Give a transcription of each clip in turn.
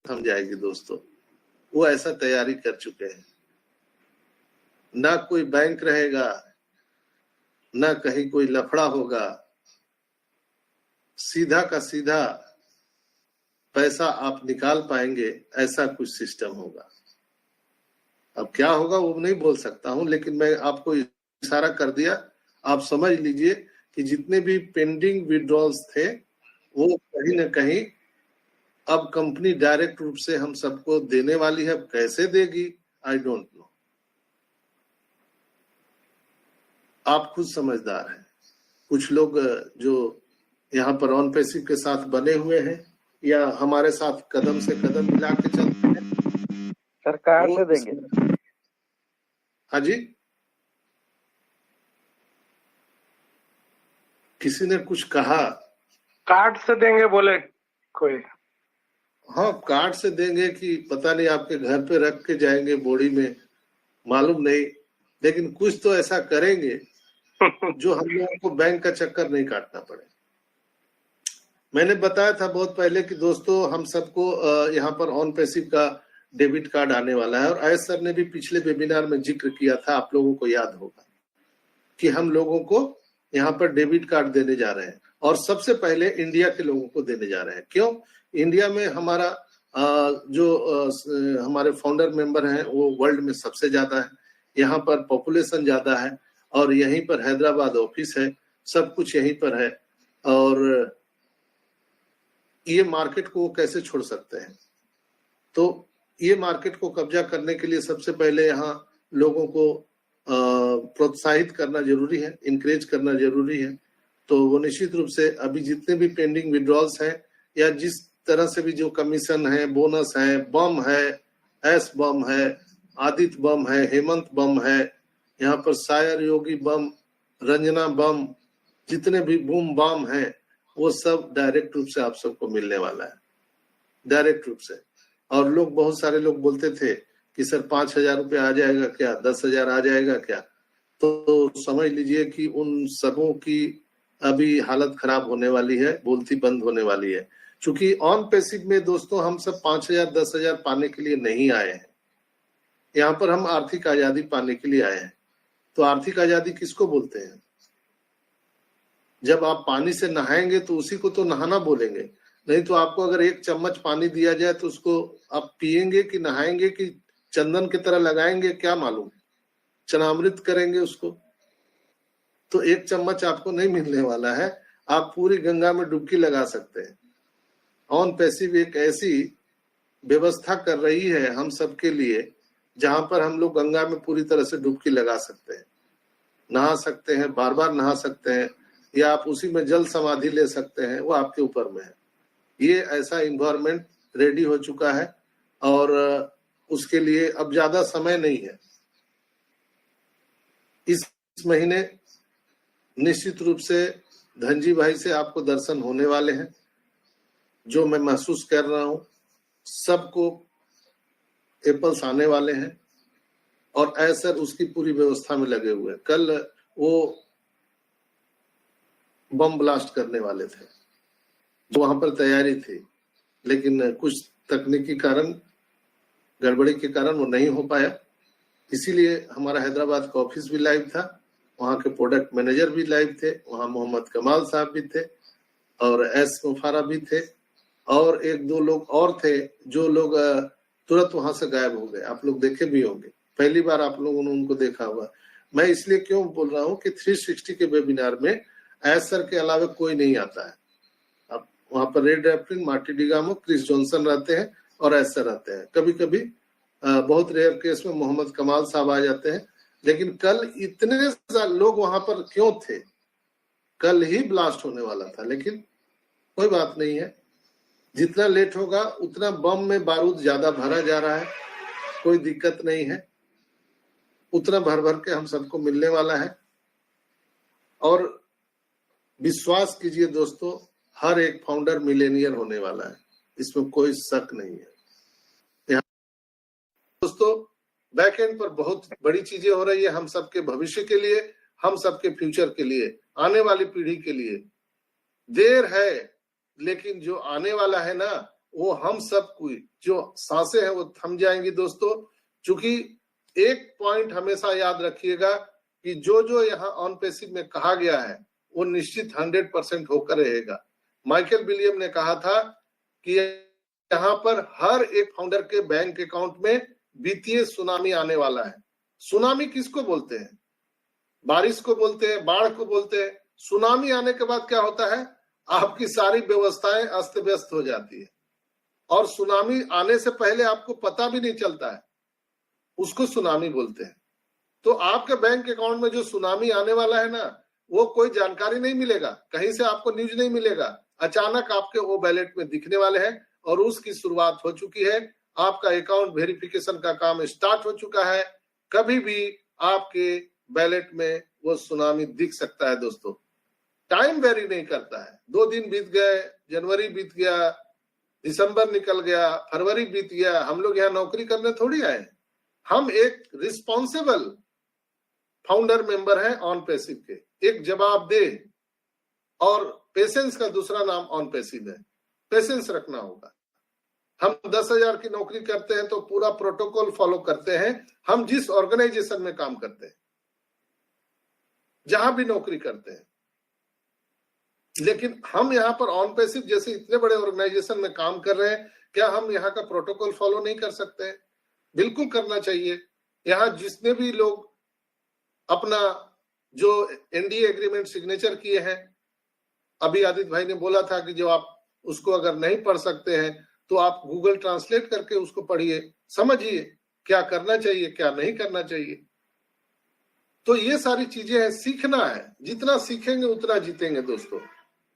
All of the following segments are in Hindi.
थम जाएगी दोस्तों। वो ऐसा तैयारी कर चुके हैं। ना कोई बैंक रहेगा, ना कहीं कोई लफड़ा होगा, सीधा का सीधा पैसा आप निकाल पाएंगे, ऐसा कुछ सिस्टम होगा। अब क्या होगा वो नहीं बोल सकता हूं, लेकिन मैं आपको इशारा कर दिया। आप समझ लीजिए कि जितने भी पेंडिंग विड्रॉल्स थे वो कहीं ना कहीं अब कंपनी डायरेक्ट रूप से हम सबको देने वाली है। कैसे देगी आई डोंट नो, आप खुद समझदार हैं। कुछ लोग जो यहाँ पर ऑन पैसिव के साथ बने हुए हैं या हमारे साथ कदम से कदम मिला के चलते हैं, सरकार से देंगे। हाँ जी, किसी ने कुछ कहा कार्ड से देंगे बोले कोई। हाँ, कार्ड से देंगे कि पता नहीं आपके घर पे रख के जाएंगे बोरी में, मालूम नहीं, लेकिन कुछ तो ऐसा करेंगे जो हम लोगों को बैंक का चक्कर नहीं काटना पड़े। मैंने बताया था बहुत पहले कि दोस्तों हम सबको यहाँ पर ऑन पैसिव का डेबिट कार्ड आने वाला है, और आयत सर ने भी पिछले वेबिनार में जिक्र किया था, आप लोगों को याद होगा कि हम लोगों को यहाँ पर डेबिट कार्ड देने जा रहे हैं, और सबसे पहले इंडिया के लोगों को देने जा रहे हैं। क्यों? इंडिया में हमारा जो हमारे फाउंडर मेंबर हैं वो वर्ल्ड में सबसे ज्यादा है, यहाँ पर पॉपुलेशन ज्यादा है, और यहीं पर हैदराबाद ऑफिस है, सब कुछ यहीं पर है, और ये मार्केट को कैसे छोड़ सकते हैं? तो ये मार्केट को कब्जा करने के लिए सबसे पहले यहाँ लोगों को प्रोत्साहित करना जरूरी है, इंकरेज करना जरूरी है। तो वो निश्चित रूप से अभी जितने भी पेंडिंग विड्रॉल्स हैं या जिस तरह से भी जो कमीशन है, बोनस है, बम है, एस बम है, आदित्य बम है, हेमंत बम है, यहाँ पर शायर योगी बम, रंजना बम, जितने भी बूम बम है वो सब डायरेक्ट रूप से आप सबको मिलने वाला है, डायरेक्ट रूप से। और लोग, बहुत सारे लोग बोलते थे कि सर 5,000 रुपये आ जाएगा क्या, 10,000 आ जाएगा क्या? तो समझ लीजिए कि उन सबों की अभी हालत खराब होने वाली है, बोलती बंद होने वाली है। क्योंकि ऑन पैसिव में दोस्तों हम सब 5,000 10,000 पाने के लिए नहीं आए हैं, यहाँ पर हम आर्थिक आजादी पाने के लिए आए हैं। तो आर्थिक आजादी किसको बोलते हैं? जब आप पानी से नहाएंगे तो उसी को तो नहाना बोलेंगे, नहीं तो आपको अगर एक चम्मच पानी दिया जाए तो उसको आप पिएंगे कि नहाएंगे कि चंदन की तरह लगाएंगे, क्या मालूम, चनामृत करेंगे उसको। तो एक चम्मच आपको नहीं मिलने वाला है, आप पूरी गंगा में डुबकी लगा सकते हैं। ऑन पैसिव एक ऐसी व्यवस्था कर रही है हम सबके लिए जहां पर हम लोग गंगा में पूरी तरह से डुबकी लगा सकते हैं, नहा सकते हैं, बार बार नहा सकते हैं, या आप उसी में जल समाधि ले सकते हैं, वो आपके ऊपर में है। ये ऐसा इन्वायरमेंट रेडी हो चुका है, और उसके लिए अब ज्यादा समय नहीं है। इस महीने निश्चित रूप से धनजी भाई से आपको दर्शन होने वाले हैं, जो मैं महसूस कर रहा हूं। सबको एप्पल्स आने वाले हैं, और ऐसा उसकी पूरी व्यवस्था में लगे हुए हैं। कल वो बम ब्लास्ट करने वाले थे, जो वहां पर तैयारी थी, लेकिन कुछ तकनीकी कारण, गड़बड़ी के कारण वो नहीं हो पाया। इसीलिए हमारा हैदराबाद का ऑफिस भी लाइव था, वहां के प्रोडक्ट मैनेजर भी लाइव थे, वहां मोहम्मद कमाल साहब भी थे, और एस मुफारा भी थे, और एक दो लोग और थे जो लोग तुरंत वहां से गायब हो गए। आप लोग देखे भी होंगे, पहली बार आप लोगों ने उनको देखा हुआ। मैं इसलिए क्यों बोल रहा हूँ कि 360 के वेबिनार में एस सर के अलावा कोई नहीं आता है। अब वहां पर red रेफरिन, Marty DiGamo, Chris Johnson रहते हैं और एस सर रहते हैं। कभी कभी बहुत रेयर केस में मोहम्मद कमाल साहब आ जाते हैं, लेकिन कल इतने लोग वहां पर क्यों थे? कल ही ब्लास्ट होने वाला था, लेकिन कोई बात नहीं है, जितना लेट होगा उतना बम में बारूद ज्यादा भरा जा रहा है, कोई दिक्कत नहीं है, उतना भर भर के हम सबको मिलने वाला है। और विश्वास कीजिए दोस्तों, हर एक फाउंडर मिलेनियर होने वाला है, इसमें कोई शक नहीं है। दोस्तों बैकएंड पर बहुत बड़ी चीजें हो रही है हम सबके भविष्य के लिए, हम सबके फ्यूचर के लिए, आने वाली पीढ़ी के लिए। देर है, लेकिन जो आने वाला है ना, वो हम सब की जो सांसें हैं वो थम जाएंगी दोस्तों। चूंकि एक पॉइंट हमेशा याद रखिएगा कि जो जो यहाँ ऑन पैसिव में कहा गया है वो निश्चित 100% होकर रहेगा। माइकल विलियम ने कहा था कि यहाँ पर हर एक फाउंडर के बैंक अकाउंट में वित्तीय सुनामी आने वाला है। सुनामी किसको बोलते हैं? बारिश को बोलते हैं, बाढ़ को बोलते हैं। सुनामी आने के बाद क्या होता है? आपकी सारी व्यवस्थाएं अस्त व्यस्त हो जाती है और सुनामी आने से पहले आपको पता भी नहीं चलता है, उसको सुनामी बोलते हैं। तो आपके बैंक अकाउंट में जो सुनामी आने वाला है ना, वो कोई जानकारी नहीं मिलेगा, कहीं से आपको न्यूज नहीं मिलेगा, अचानक आपके वो बैलेट में दिखने वाले हैं और उसकी शुरुआत हो चुकी है। आपका अकाउंट वेरिफिकेशन का काम स्टार्ट हो चुका है। कभी भी आपके बैलेट में वो सुनामी दिख सकता है दोस्तों। टाइम वेरी नहीं करता है। 2 दिन बीत गए, जनवरी बीत गया, दिसंबर निकल गया, फरवरी बीत गया। हम लोग यहाँ नौकरी करने थोड़ी आए, हम एक रिस्पॉन्सिबल फाउंडर मेंबर हैं ऑन पैसिव के, एक जवाबदेह। और पेशेंस का दूसरा नाम ऑन पैसिव है। पेशेंस रखना होगा। हम 10,000 की नौकरी करते हैं तो पूरा प्रोटोकॉल फॉलो करते हैं। हम जिस ऑर्गेनाइजेशन में काम करते हैं, जहां भी नौकरी करते हैं, लेकिन हम यहाँ पर ऑन पैसिव जैसे इतने बड़े ऑर्गेनाइजेशन में काम कर रहे हैं, क्या हम यहाँ का प्रोटोकॉल फॉलो नहीं कर सकते हैं? बिल्कुल करना चाहिए। यहाँ जितने भी लोग अपना जो एनडीए एग्रीमेंट सिग्नेचर किए हैं, अभी आदित्य भाई ने बोला था कि जो आप उसको अगर नहीं पढ़ सकते हैं तो आप गूगल ट्रांसलेट करके उसको पढ़िए, समझिए क्या करना चाहिए, क्या नहीं करना चाहिए। तो ये सारी चीजें हैं, सीखना है। जितना सीखेंगे उतना जीतेंगे दोस्तों।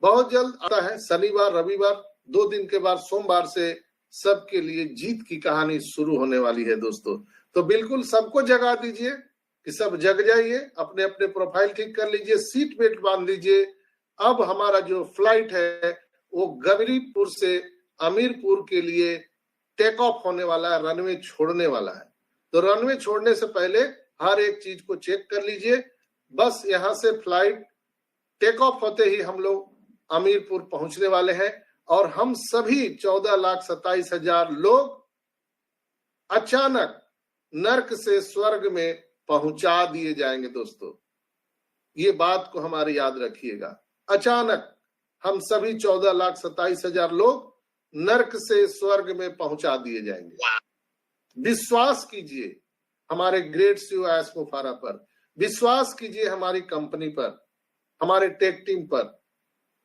बहुत जल्द आता है शनिवार, रविवार, 2 दिन के बाद सोमवार से सबके लिए जीत की कहानी शुरू होने वाली है दोस्तों। तो बिल्कुल सबको जगा दीजिए कि सब जग जाइए, अपने अपने प्रोफाइल ठीक कर लीजिए, सीट बेल्ट बांध लीजिए। अब हमारा जो फ्लाइट है वो गगरीपुर से अमीरपुर के लिए टेक ऑफ होने वाला है, रनवे छोड़ने वाला है। तो रनवे छोड़ने से पहले हर एक चीज को चेक कर लीजिए। बस यहाँ से फ्लाइट टेक ऑफ होते ही हम लोग अमीरपुर पहुंचने वाले हैं और हम सभी 14,27,000 लोग अचानक नर्क से स्वर्ग में पहुंचा दिए जाएंगे दोस्तों। ये बात को हमारे याद रखिएगा। अचानक हम सभी 14,27,000 लोग नर्क से स्वर्ग में पहुंचा दिए जाएंगे। विश्वास कीजिए हमारे ग्रेट सीईओ एस मुफारा पर, विश्वास कीजिए हमारी कंपनी पर, हमारे टेक टीम पर,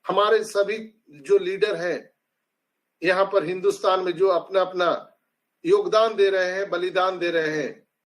हमारे सभी जो लीडर हैं यहाँ पर हिंदुस्तान में, जो अपना अपना योगदान दे रहे हैं, बलिदान दे रहे हैं।